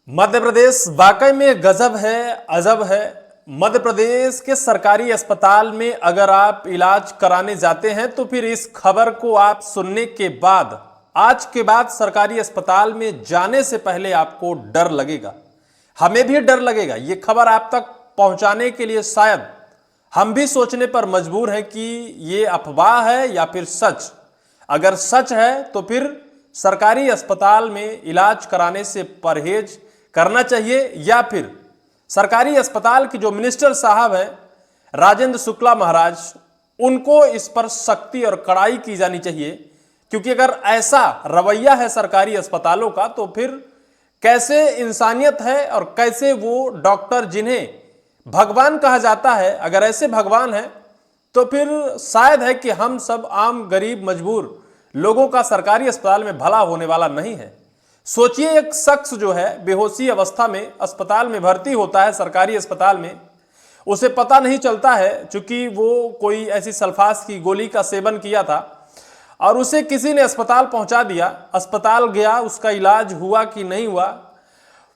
मध्य प्रदेश वाकई में गजब है, अजब है। मध्य प्रदेश के सरकारी अस्पताल में अगर आप इलाज कराने जाते हैं तो फिर इस खबर को आप सुनने के बाद आज के बाद सरकारी अस्पताल में जाने से पहले आपको डर लगेगा। हमें भी डर लगेगा। ये खबर आप तक पहुंचाने के लिए शायद हम भी सोचने पर मजबूर हैं कि ये अफवाह है या फिर सच। अगर सच है तो फिर सरकारी अस्पताल में इलाज कराने से परहेज करना चाहिए या फिर सरकारी अस्पताल के जो मिनिस्टर साहब हैं राजेंद्र शुक्ला महाराज, उनको इस पर सख्ती और कड़ाई की जानी चाहिए। क्योंकि अगर ऐसा रवैया है सरकारी अस्पतालों का तो फिर कैसे इंसानियत है और कैसे वो डॉक्टर जिन्हें भगवान कहा जाता है, अगर ऐसे भगवान है तो फिर शायद है कि हम सब आम गरीब मजबूर लोगों का सरकारी अस्पताल में भला होने वाला नहीं है। सोचिए, एक शख्स जो है बेहोशी अवस्था में अस्पताल में भर्ती होता है सरकारी अस्पताल में, उसे पता नहीं चलता है चूंकि वो कोई ऐसी सल्फास की गोली का सेवन किया था और उसे किसी ने अस्पताल पहुंचा दिया। अस्पताल गया, उसका इलाज हुआ कि नहीं हुआ,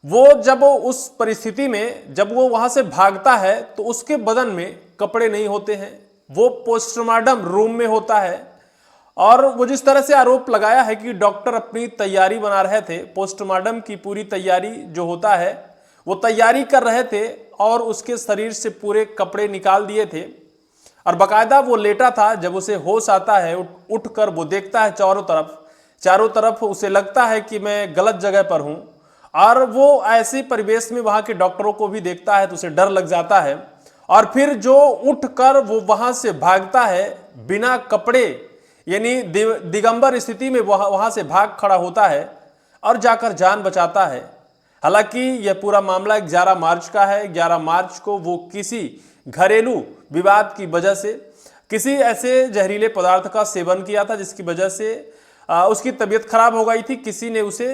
वो जब उस परिस्थिति में जब वो वहां से भागता है तो उसके बदन में कपड़े नहीं होते हैं, वो पोस्टमार्टम रूम में होता है। और वो जिस तरह से आरोप लगाया है कि डॉक्टर अपनी तैयारी बना रहे थे, पोस्टमार्टम की पूरी तैयारी जो होता है वो तैयारी कर रहे थे और उसके शरीर से पूरे कपड़े निकाल दिए थे और बाकायदा वो लेटा था। जब उसे होश आता है उठकर वो देखता है चारों तरफ उसे लगता है कि मैं गलत जगह पर हूं और वो ऐसे परिवेश में वहां के डॉक्टरों को भी देखता है तो उसे डर लग जाता है और फिर जो उठकर वो वहां से भागता है बिना कपड़े, यानी दिगंबर स्थिति में वहां से भाग खड़ा होता है और जाकर जान बचाता है। हालांकि यह पूरा मामला 11 मार्च का है। 11 मार्च को वो किसी घरेलू विवाद की वजह से किसी ऐसे जहरीले पदार्थ का सेवन किया था जिसकी वजह से उसकी तबीयत खराब हो गई थी। किसी ने उसे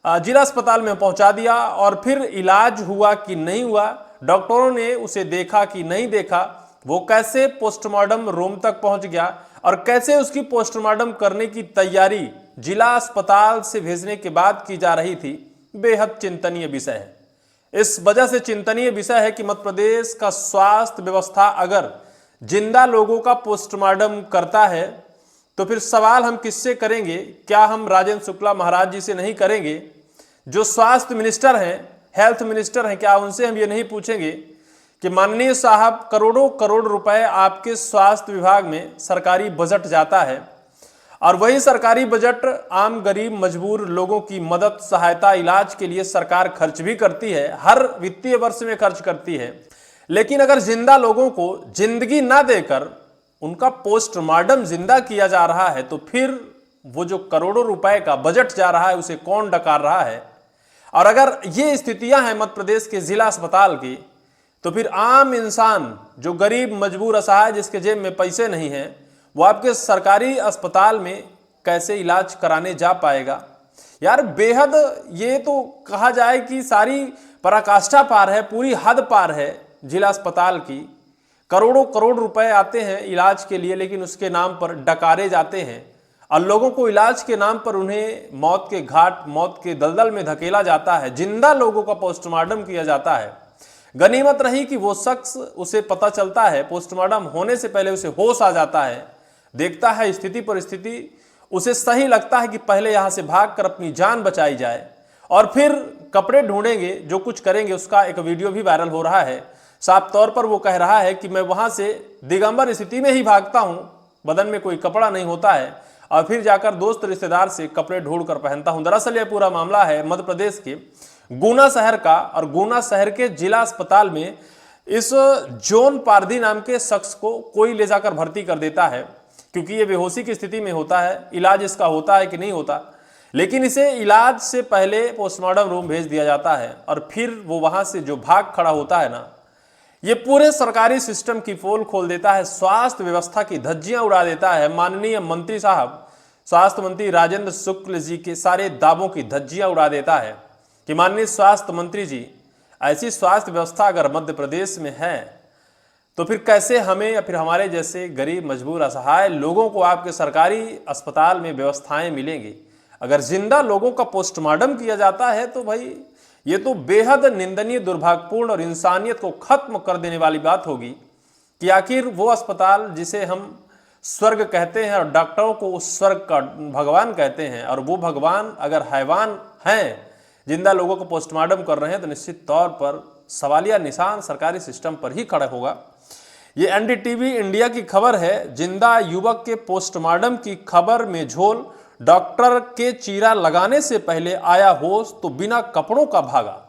जिला अस्पताल में पहुंचा दिया और फिर इलाज हुआ कि नहीं हुआ, डॉक्टरों ने उसे देखा कि नहीं देखा, वो कैसे पोस्टमार्टम रूम तक पहुंच गया और कैसे उसकी पोस्टमार्टम करने की तैयारी जिला अस्पताल से भेजने के बाद की जा रही थी, बेहद चिंतनीय विषय है। इस वजह से चिंतनीय विषय है कि मध्य प्रदेश का स्वास्थ्य व्यवस्था अगर जिंदा लोगों का पोस्टमार्टम करता है तो फिर सवाल हम किससे करेंगे? क्या हम राजेंद्र शुक्ला महाराज जी से नहीं करेंगे? जो स्वास्थ्य मिनिस्टर हैं, हेल्थ मिनिस्टर हैं, क्या उनसे हम ये नहीं पूछेंगे कि माननीय साहब करोड़ों करोड़ रुपए आपके स्वास्थ्य विभाग में सरकारी बजट जाता है और वही सरकारी बजट आम गरीब मजबूर लोगों की मदद, सहायता, इलाज के लिए सरकार खर्च भी करती है, हर वित्तीय वर्ष में खर्च करती है। लेकिन अगर जिंदा लोगों को जिंदगी ना देकर उनका पोस्टमार्टम जिंदा किया जा रहा है तो फिर वो जो करोड़ों रुपए का बजट जा रहा है उसे कौन डकार रहा है? और अगर ये स्थितियां हैं मध्य प्रदेश के जिला अस्पताल की तो फिर आम इंसान जो गरीब मजबूर असहाय जिसके जेब में पैसे नहीं हैं वो आपके सरकारी अस्पताल में कैसे इलाज कराने जा पाएगा? यार बेहद, ये तो कहा जाए कि सारी पराकाष्ठा पार है, पूरी हद पार है जिला अस्पताल की। करोड़ों करोड़ रुपए आते हैं इलाज के लिए लेकिन उसके नाम पर डकारे जाते हैं और लोगों को इलाज के नाम पर उन्हें मौत के घाट, मौत के दलदल में धकेला जाता है। जिंदा लोगों का पोस्टमार्टम किया जाता है। गनीमत रही कि वो शख्स, उसे पता चलता है, पोस्टमार्टम होने से पहले उसे होश आ जाता है, देखता है स्थिति परिस्थिति, उसे सही लगता है कि पहले यहां से भागकर अपनी जान बचाई जाए और फिर कपड़े ढूंढेंगे, जो कुछ करेंगे। उसका एक वीडियो भी वायरल हो रहा है। साफ तौर पर वो कह रहा है कि मैं वहां से दिगंबर स्थिति में ही भागता हूं, बदन में कोई कपड़ा नहीं होता है और फिर जाकर दोस्त रिश्तेदार से कपड़े ढूंढ कर पहनता हूं। दरअसल यह पूरा मामला है मध्य प्रदेश के गुना शहर का और गुना शहर के जिला अस्पताल में इस जॉन पारदी नाम के शख्स को कोई ले जाकर भर्ती कर देता है क्योंकि ये बेहोशी की स्थिति में होता है। इलाज इसका होता है कि नहीं होता, लेकिन इसे इलाज से पहले पोस्टमार्टम रूम भेज दिया जाता है और फिर वो वहां से जो भाग खड़ा होता है ना, ये पूरे सरकारी सिस्टम की पोल खोल देता है, स्वास्थ्य व्यवस्था की धज्जियां उड़ा देता है। माननीय मंत्री साहब, स्वास्थ्य मंत्री राजेंद्र शुक्ल जी के सारे दावों की धज्जियां उड़ा देता है कि माननीय स्वास्थ्य मंत्री जी, ऐसी स्वास्थ्य व्यवस्था अगर मध्य प्रदेश में है तो फिर कैसे हमें या फिर हमारे जैसे गरीब मजबूर असहाय लोगों को आपके सरकारी अस्पताल में व्यवस्थाएं मिलेंगी? अगर जिंदा लोगों का पोस्टमार्टम किया जाता है तो भाई ये तो बेहद निंदनीय, दुर्भाग्यपूर्ण और इंसानियत को खत्म कर देने वाली बात होगी कि आखिर वो अस्पताल जिसे हम स्वर्ग कहते हैं और डॉक्टरों को उस स्वर्ग का भगवान कहते हैं, और वो भगवान अगर हैवान हैं, जिंदा लोगों को पोस्टमार्टम कर रहे हैं, तो निश्चित तौर पर सवालिया निशान सरकारी सिस्टम पर ही खड़ा होगा। ये एनडीटीवी इंडिया की खबर है। जिंदा युवक के पोस्टमार्टम की खबर में झोल, डॉक्टर के चीरा लगाने से पहले आया होश तो बिना कपड़ों का भागा।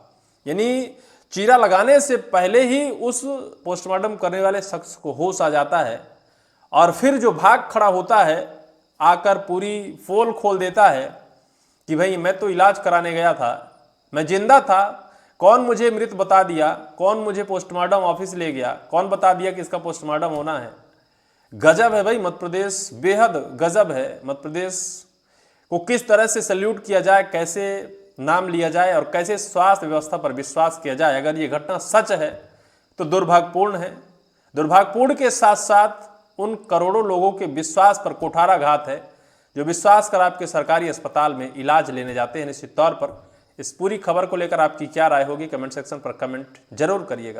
यानी चीरा लगाने से पहले ही उस पोस्टमार्टम करने वाले शख्स को होश आ जाता है और फिर जो भाग खड़ा होता है आकर पूरी पोल खोल देता है कि भाई मैं तो इलाज कराने गया था, मैं जिंदा था, कौन मुझे मृत बता दिया, कौन मुझे पोस्टमार्टम ऑफिस ले गया, कौन बता दिया कि इसका पोस्टमार्टम होना है। गजब है भाई मध्य प्रदेश, बेहद गजब है। मध्य प्रदेश को किस तरह से सल्यूट किया जाए, कैसे नाम लिया जाए और कैसे स्वास्थ्य व्यवस्था पर विश्वास किया जाए। अगर ये घटना सच है तो दुर्भाग्यपूर्ण है। दुर्भाग्यपूर्ण के साथ साथ उन करोड़ों लोगों के विश्वास पर कुठाराघात है जो विश्वास कर आपके सरकारी अस्पताल में इलाज लेने जाते हैं। निश्चित तौर पर इस पूरी खबर को लेकर आपकी क्या राय होगी, कमेंट सेक्शन पर कमेंट जरूर करिएगा।